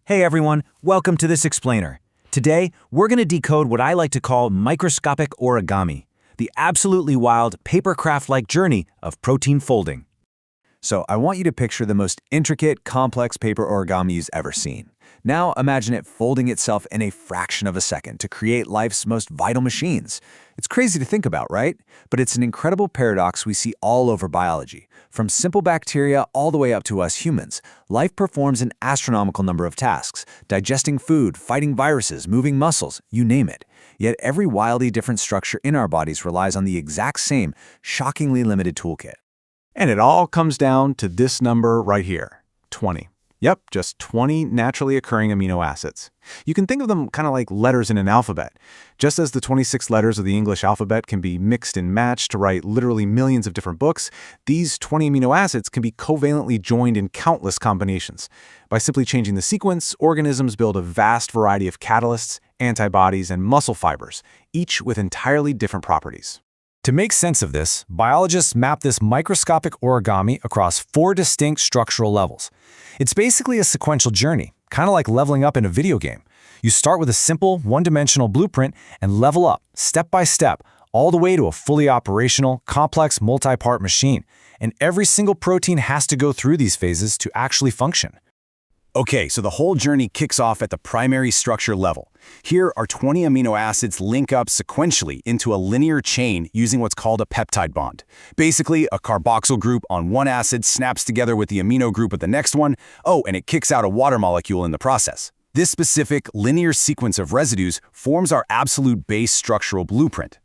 Hey everyone, welcome to this explainer. Today, we're going to decode what I like to call microscopic origami, the absolutely wild papercraft-like journey of protein folding. So I want you to picture the most intricate, complex paper origami you've ever seen. Now imagine it folding itself in a fraction of a second to create life's most vital machines. It's crazy to think about, right? But it's an incredible paradox we see all over biology. From simple bacteria all the way up to us humans, life performs an astronomical number of tasks, digesting food, fighting viruses, moving muscles, you name it. Yet every wildly different structure in our bodies relies on the exact same, shockingly limited toolkit. And it all comes down to this number right here, 20. Yep, just 20 naturally occurring amino acids. You can think of them kind of like letters in an alphabet. Just as the 26 letters of the English alphabet can be mixed and matched to write literally millions of different books, these 20 amino acids can be covalently joined in countless combinations. By simply changing the sequence, organisms build a vast variety of catalysts, antibodies, and muscle fibers, each with entirely different properties. To make sense of this, biologists map this microscopic origami across 4 distinct structural levels. It's basically a sequential journey, kind of like leveling up in a video game. You start with a simple, one-dimensional blueprint and level up, step by step, all the way to a fully operational, complex, multi-part machine. And every single protein has to go through these phases to actually function. Okay, so the whole journey kicks off at the primary structure level. Here, our 20 amino acids link up sequentially into a linear chain using what's called a peptide bond. Basically, a carboxyl group on one acid snaps together with the amino group of the next one. Oh, and it kicks out a water molecule in the process. This specific linear sequence of residues forms our absolute base structural blueprint.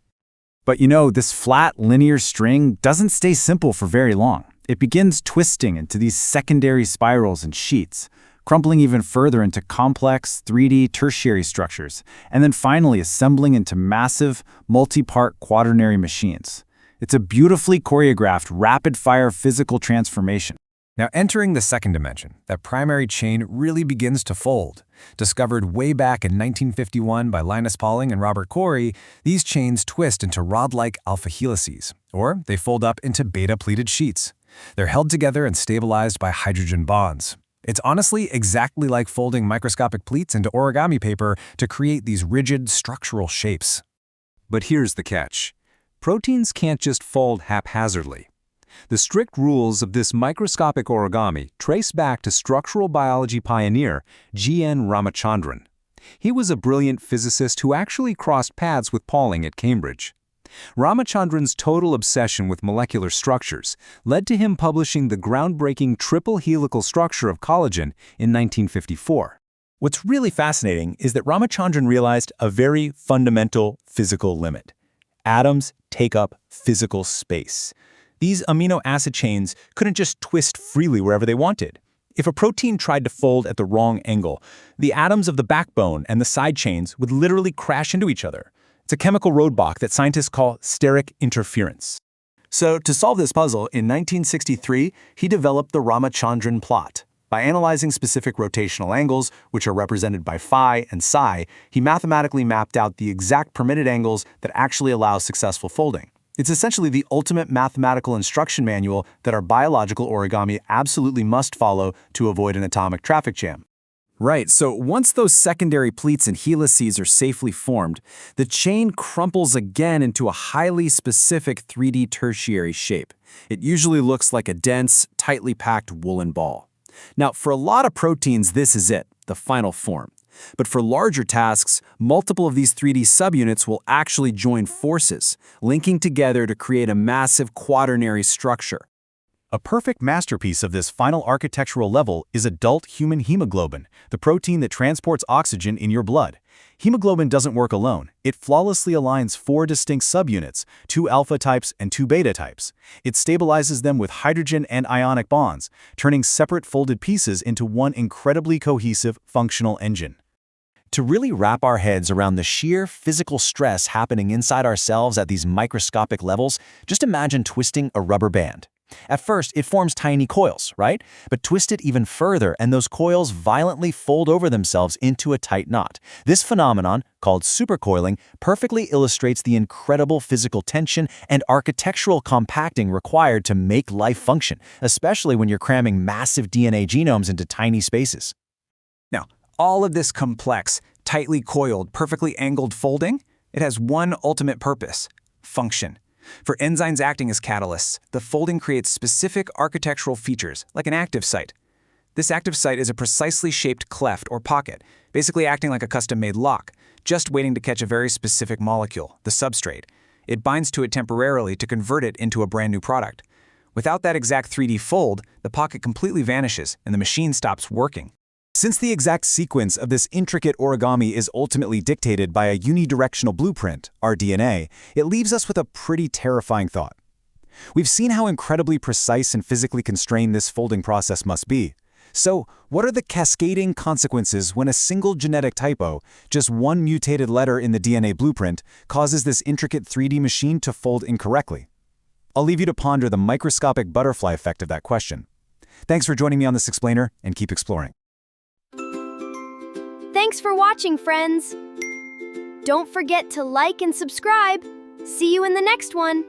But you know, this flat, linear string doesn't stay simple for very long. It begins twisting into these secondary spirals and sheets, crumpling even further into complex 3D tertiary structures, and then finally assembling into massive, multi-part quaternary machines. It's a beautifully choreographed, rapid-fire physical transformation. Now, entering the second dimension, that primary chain really begins to fold. Discovered way back in 1951 by Linus Pauling and Robert Corey, these chains twist into rod-like alpha helices, or they fold up into beta-pleated sheets. They're held together and stabilized by hydrogen bonds. It's honestly exactly like folding microscopic pleats into origami paper to create these rigid structural shapes. But here's the catch. Proteins can't just fold haphazardly. The strict rules of this microscopic origami trace back to structural biology pioneer G.N. Ramachandran. He was a brilliant physicist who actually crossed paths with Pauling at Cambridge. Ramachandran's total obsession with molecular structures led to him publishing the groundbreaking triple helical structure of collagen in 1954. What's really fascinating is that Ramachandran realized a very fundamental physical limit. Atoms take up physical space. These amino acid chains couldn't just twist freely wherever they wanted. If a protein tried to fold at the wrong angle, the atoms of the backbone and the side chains would literally crash into each other. It's a chemical roadblock that scientists call steric interference. So to solve this puzzle, in 1963, he developed the Ramachandran plot. By analyzing specific rotational angles, which are represented by phi and psi, he mathematically mapped out the exact permitted angles that actually allow successful folding. It's essentially the ultimate mathematical instruction manual that our biological origami absolutely must follow to avoid an atomic traffic jam. Right, so once those secondary pleats and helices are safely formed, the chain crumples again into a highly specific 3D tertiary shape. It usually looks like a dense, tightly packed woolen ball. Now, for a lot of proteins, this is it, the final form. But for larger tasks, multiple of these 3D subunits will actually join forces, linking together to create a massive quaternary structure. A perfect masterpiece of this final architectural level is adult human hemoglobin, the protein that transports oxygen in your blood. Hemoglobin doesn't work alone. It flawlessly aligns 4 distinct subunits, 2 alpha types and 2 beta types. It stabilizes them with hydrogen and ionic bonds, turning separate folded pieces into one incredibly cohesive, functional engine. To really wrap our heads around the sheer physical stress happening inside ourselves at these microscopic levels, just imagine twisting a rubber band. At first, it forms tiny coils, right? But twist it even further, and those coils violently fold over themselves into a tight knot. This phenomenon, called supercoiling, perfectly illustrates the incredible physical tension and architectural compacting required to make life function, especially when you're cramming massive DNA genomes into tiny spaces. Now, All of this complex, tightly coiled, perfectly angled folding, it has one ultimate purpose: function. For enzymes acting as catalysts, the folding creates specific architectural features, like an active site. This active site is a precisely shaped cleft or pocket, basically acting like a custom-made lock, just waiting to catch a very specific molecule, the substrate. It binds to it temporarily to convert it into a brand new product. Without that exact 3D fold, the pocket completely vanishes and the machine stops working. Since the exact sequence of this intricate origami is ultimately dictated by a unidirectional blueprint, our DNA, it leaves us with a pretty terrifying thought. We've seen how incredibly precise and physically constrained this folding process must be. So, what are the cascading consequences when a single genetic typo, just one mutated letter in the DNA blueprint, causes this intricate 3D machine to fold incorrectly? I'll leave you to ponder the microscopic butterfly effect of that question. Thanks for joining me on this explainer, and keep exploring. Thanks for watching, friends. Don't forget to like and subscribe. See you in the next one.